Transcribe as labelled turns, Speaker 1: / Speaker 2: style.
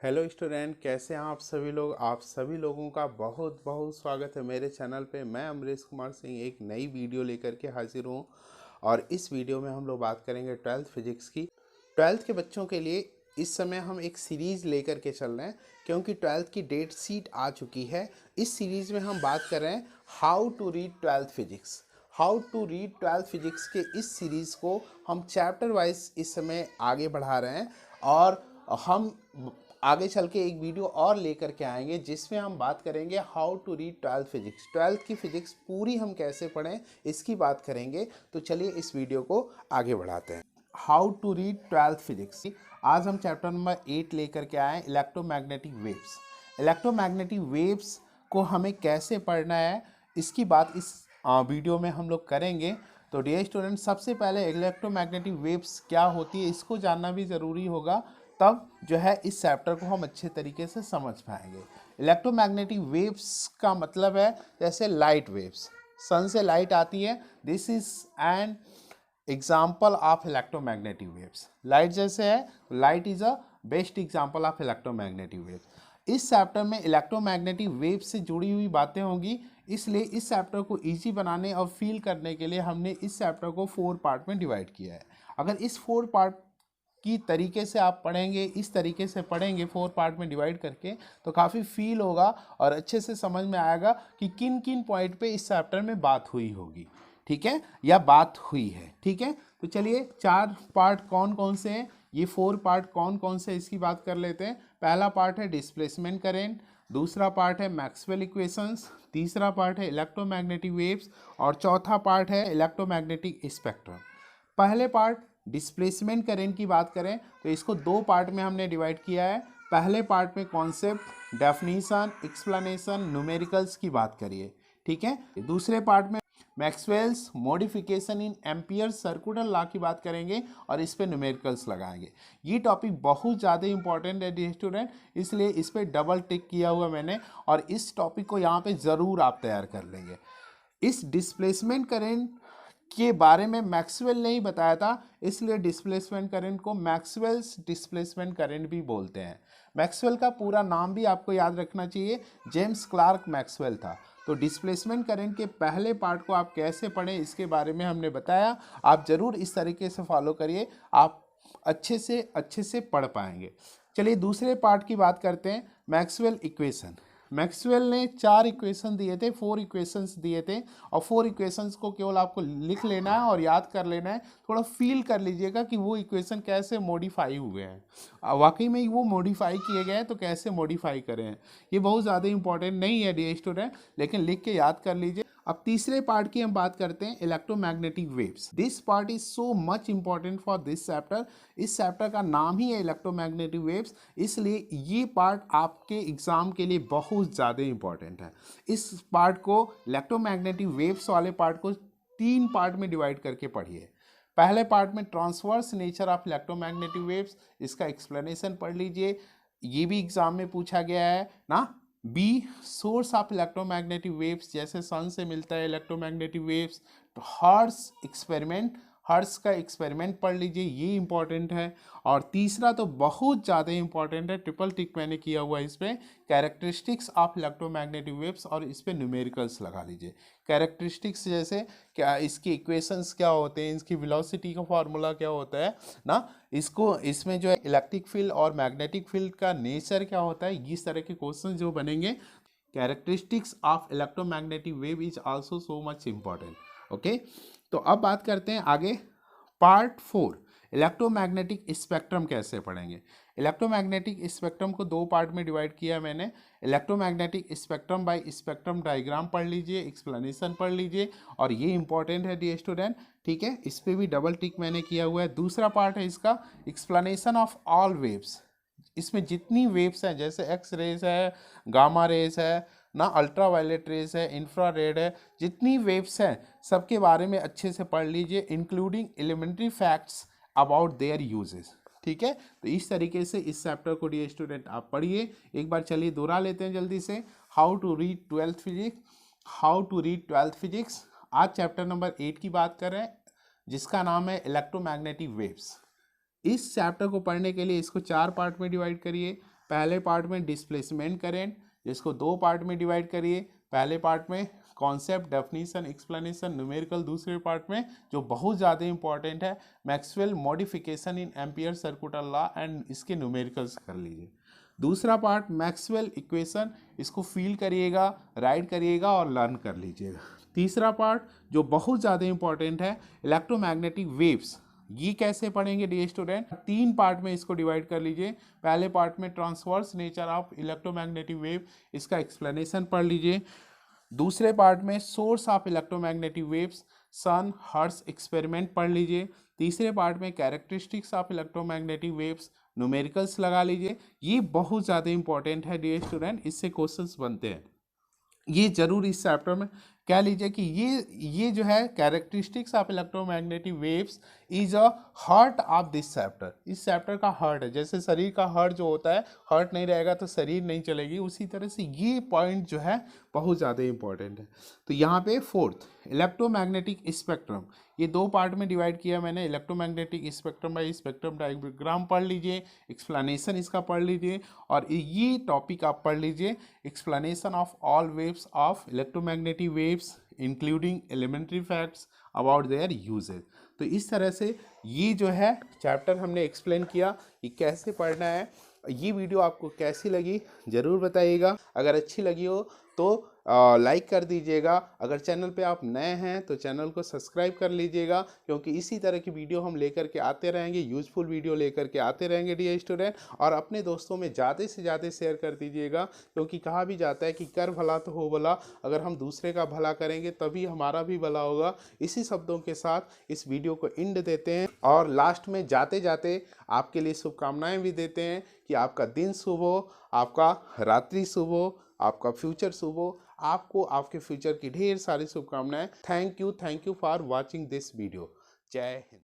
Speaker 1: Hello student, कैसे हैं आप सभी लोग। आप सभी लोगों का बहुत बहुत स्वागत है मेरे चैनल पे। मैं अमरीश कुमार सिंह एक नई वीडियो लेकर के हाजिर हूँ और इस वीडियो में हम लोग बात करेंगे ट्वेल्थ फिजिक्स की। ट्वेल्थ के बच्चों के लिए इस समय हम एक सीरीज़ लेकर के चल रहे हैं क्योंकि ट्वेल्थ की डेट शीट आ चुकी है। इस सीरीज़ में हम बात कर रहे हैं how to read twelfth physics. How to read twelfth physics के इस सीरीज़ को हम चैप्टर वाइज इस समय आगे बढ़ा रहे हैं और हम आगे चल के एक वीडियो और लेकर के आएंगे जिसमें हम बात करेंगे how to read twelfth physics. ट्वेल्थ की फिजिक्स पूरी हम कैसे पढ़ें इसकी बात करेंगे। तो चलिए इस वीडियो को आगे बढ़ाते हैं। How to read twelfth physics. आज हम चैप्टर नंबर 8 लेकर के आए, इलेक्ट्रोमैग्नेटिक वेव्स। इलेक्ट्रोमैग्नेटिक वेव्स को हमें कैसे पढ़ना है इसकी बात इस वीडियो में हम लोग करेंगे। तो डियर स्टूडेंट, सबसे पहले इलेक्ट्रोमैग्नेटिक वेव्स क्या होती है इसको जानना भी ज़रूरी होगा, तब जो है इस चैप्टर को हम अच्छे तरीके से समझ पाएंगे। इलेक्ट्रोमैग्नेटिक वेव्स का मतलब है जैसे लाइट वेव्स, सन से लाइट आती है, this is an example of electromagnetic waves. Light जैसे है, light is a best example of electromagnetic waves. इस चैप्टर में इलेक्ट्रोमैग्नेटिक वेव से जुड़ी हुई बातें होंगी, इसलिए इस चैप्टर को इजी बनाने और फील करने के लिए हमने इस चैप्टर को 4 पार्ट में डिवाइड किया है। अगर इस 4 पार्ट की तरीके से आप पढ़ेंगे, इस तरीके से पढ़ेंगे 4 पार्ट में डिवाइड करके, तो काफ़ी फील होगा और अच्छे से समझ में आएगा कि किन किन पॉइंट पे इस चैप्टर में बात हुई होगी, ठीक है, या बात हुई है, ठीक है। तो चलिए 4 पार्ट कौन कौन से हैं, ये 4 पार्ट कौन कौन से इसकी बात कर लेते हैं। पहला पार्ट है डिस्प्लेसमेंट करेंट, दूसरा पार्ट है मैक्सवेल इक्वेशंस, तीसरा पार्ट है इलेक्ट्रोमैग्नेटिक वेव्स और चौथा पार्ट है इलेक्ट्रोमैग्नेटिक स्पेक्ट्रम। पहले पार्ट डिस्प्लेसमेंट करंट की बात करें तो इसको 2 पार्ट में हमने डिवाइड किया है। पहले पार्ट में कॉन्सेप्ट, डेफिनीशन, एक्सप्लेनेशन, न्यूमेरिकल्स की बात करिए, ठीक है। दूसरे पार्ट में Maxwell's modification in ampere circular law की बात करेंगे और इस पे न्यूमेरिकल्स लगाएंगे। ये टॉपिक बहुत ज़्यादा इंपॉर्टेंट है डियर स्टूडेंट, इसलिए इस पर डबल टिक किया हुआ मैंने और इस टॉपिक को यहाँ पे ज़रूर आप तैयार कर लेंगे। इस डिस्प्लेसमेंट करंट के बारे में मैक्सवेल ने ही बताया था, इसलिए डिस्प्लेसमेंट करंट को मैक्सवेल्स डिस्प्लेसमेंट करंट भी बोलते हैं। मैक्सवेल का पूरा नाम भी आपको याद रखना चाहिए, जेम्स क्लार्क मैक्सवेल था। तो डिस्प्लेसमेंट करंट के पहले पार्ट को आप कैसे पढ़ें इसके बारे में हमने बताया, आप ज़रूर इस तरीके से फॉलो करिए, आप अच्छे से पढ़ पाएंगे। चलिए दूसरे पार्ट की बात करते हैं, मैक्सवेल इक्वेशन। मैक्सवेल ने 4 इक्वेशन दिए थे, 4 इक्वेशंस दिए थे और 4 इक्वेशंस को केवल आपको लिख लेना है और याद कर लेना है। थोड़ा फील कर लीजिएगा कि वो इक्वेशन कैसे मॉडिफाई हुए हैं, वाकई में वो मॉडिफाई किए गए हैं तो कैसे मॉडिफाई करें हैं। ये बहुत ज़्यादा इंपॉर्टेंट नहीं है डियर स्टूडेंट, लेकिन लिख के याद कर लीजिए। अब तीसरे पार्ट की हम बात करते हैं, electromagnetic waves. This part is so much important for this chapter. इस चैप्टर का नाम ही है इलेक्ट्रोमैग्नेटिक वेव्स, इसलिए ये पार्ट आपके एग्जाम के लिए बहुत ज़्यादा इंपॉर्टेंट है। इस पार्ट को, इलेक्ट्रोमैग्नेटिक वेव्स वाले पार्ट को 3 पार्ट में डिवाइड करके पढ़िए। पहले पार्ट में transverse nature of electromagnetic waves, इसका एक्सप्लेनेशन पढ़ लीजिए, ये भी एग्जाम में पूछा गया है ना। B, source of electromagnetic waves, जैसे सन से मिलता है इलेक्ट्रोमैग्नेटिक वेव्स। तो हर्ट्ज एक्सपेरिमेंट, हर्ट्ज का एक्सपेरिमेंट पढ़ लीजिए, ये इंपॉर्टेंट है। और तीसरा तो बहुत ज़्यादा इंपॉर्टेंट है, ट्रिपल टिक मैंने किया हुआ है इस पर, कैरेक्टरिस्टिक्स ऑफ इलेक्ट्रोमैग्नेटिक वेव्स, और इस पर न्यूमेरिकल्स लगा लीजिए। कैरेक्टरिस्टिक्स जैसे क्या, इसके इक्वेशंस क्या होते हैं, इसकी वेलोसिटी का फार्मूला क्या होता है ना, इसको, इसमें जो है इलेक्ट्रिक फील्ड और मैग्नेटिक फील्ड का नेचर क्या होता है, इस तरह के क्वेश्चन जो बनेंगे। Characteristics of electromagnetic wave is also so much important. Okay, तो अब बात करते हैं आगे, पार्ट 4, इलेक्ट्रोमैग्नेटिक स्पेक्ट्रम कैसे पढ़ेंगे। इलेक्ट्रोमैग्नेटिक स्पेक्ट्रम को 2 पार्ट में डिवाइड किया मैंने। Electromagnetic spectrum by spectrum diagram पढ़ लीजिए, एक्सप्लेनेशन पढ़ लीजिए, और ये इंपॉर्टेंट है डियर स्टूडेंट, ठीक है, इस पर भी डबल टिक मैंने किया हुआ है। दूसरा पार्ट है इसका, एक्सप्लेनेशन ऑफ ऑल वेव्स। इसमें जितनी वेव्स हैं, जैसे एक्स रेज है, गामा रेज है ना, अल्ट्रा वायलेट रेज है, इंफ्रारेड है, जितनी वेव्स हैं सबके बारे में अच्छे से पढ़ लीजिए, including elementary facts about their uses, ठीक है। तो इस तरीके से इस चैप्टर को डियर स्टूडेंट आप पढ़िए। एक बार चलिए दोहरा लेते हैं जल्दी से, how to read twelfth physics. How to read twelfth physics, आज चैप्टर नंबर 8 की बात कर रहे हैं जिसका नाम है इलेक्ट्रोमैग्नेटिक वेव्स। इस चैप्टर को पढ़ने के लिए इसको 4 पार्ट में डिवाइड करिए। पहले पार्ट में डिस्प्लेसमेंट करंट, जिसको 2 पार्ट में डिवाइड करिए। पहले पार्ट में कॉन्सेप्ट, डेफिनेशन, एक्सप्लेनेशन, न्यूमेरिकल। दूसरे पार्ट में जो बहुत ज़्यादा इंपॉर्टेंट है, Maxwell modification in ampere circular law and इसके न्यूमेरिकल्स कर लीजिए। दूसरा पार्ट मैक्सवेल इक्वेशन, इसको फील करिएगा, राइट करिएगा और लर्न कर लीजिएगा। तीसरा पार्ट जो बहुत ज़्यादा इंपॉर्टेंट है, इलेक्ट्रोमैग्नेटिक वेव्स। ये कैसे पढ़ेंगे डियर स्टूडेंट? 3 पार्ट में इसको डिवाइड कर लीजिए। पहले पार्ट में transverse nature of electromagnetic wave, इसका एक्सप्लेनेशन पढ़ लीजिए। दूसरे पार्ट में source of electromagnetic waves, sun Hertz experiment पढ़ लीजिए। तीसरे पार्ट में characteristics of electromagnetic waves, numericals लगा लीजिए। ये बहुत ज़्यादा इंपॉर्टेंट है डियर स्टूडेंट, इससे क्वेश्चंस बनते हैं। ये जरूर इस चैप्टर में कह लीजिए कि ये जो है characteristics of electromagnetic waves is a heart of this chapter. इस चैप्टर का हार्ट है। जैसे शरीर का हार्ट जो होता है, हार्ट नहीं रहेगा तो शरीर नहीं चलेगी, उसी तरह से ये पॉइंट जो है बहुत ज़्यादा इंपॉर्टेंट है। तो यहाँ पे फोर्थ इलेक्ट्रोमैग्नेटिक स्पेक्ट्रम, ये 2 पार्ट में डिवाइड किया मैंने। Electromagnetic spectrum by spectrum diagram पढ़ लीजिए, एक्सप्लेनेशन इसका पढ़ लीजिए, और ये टॉपिक आप पढ़ लीजिए, explanation of all waves of electromagnetic waves including elementary facts about their uses. तो इस तरह से ये जो है चैप्टर हमने एक्सप्लेन किया कि कैसे पढ़ना है। ये वीडियो आपको कैसी लगी ज़रूर बताइएगा। अगर अच्छी लगी हो तो लाइक कर दीजिएगा। अगर चैनल पे आप नए हैं तो चैनल को सब्सक्राइब कर लीजिएगा, क्योंकि इसी तरह की वीडियो हम लेकर के आते रहेंगे, यूज़फुल वीडियो लेकर के आते रहेंगे डियर स्टूडेंट। और अपने दोस्तों में ज़्यादा से ज़्यादा शेयर कर दीजिएगा, क्योंकि कहा भी जाता है कि कर भला तो हो भला। अगर हम दूसरे का भला करेंगे तभी हमारा भी भला होगा। इसी शब्दों के साथ इस वीडियो को एंड देते हैं, और लास्ट में जाते जाते आपके लिए शुभकामनाएँ भी देते हैं कि आपका दिन शुभ हो, आपका रात्रि शुभ हो, आपका फ्यूचर शुभ हो। आपको आपके फ्यूचर की ढेर सारी शुभकामनाएं। Thank you for watching this video. जय हिंद।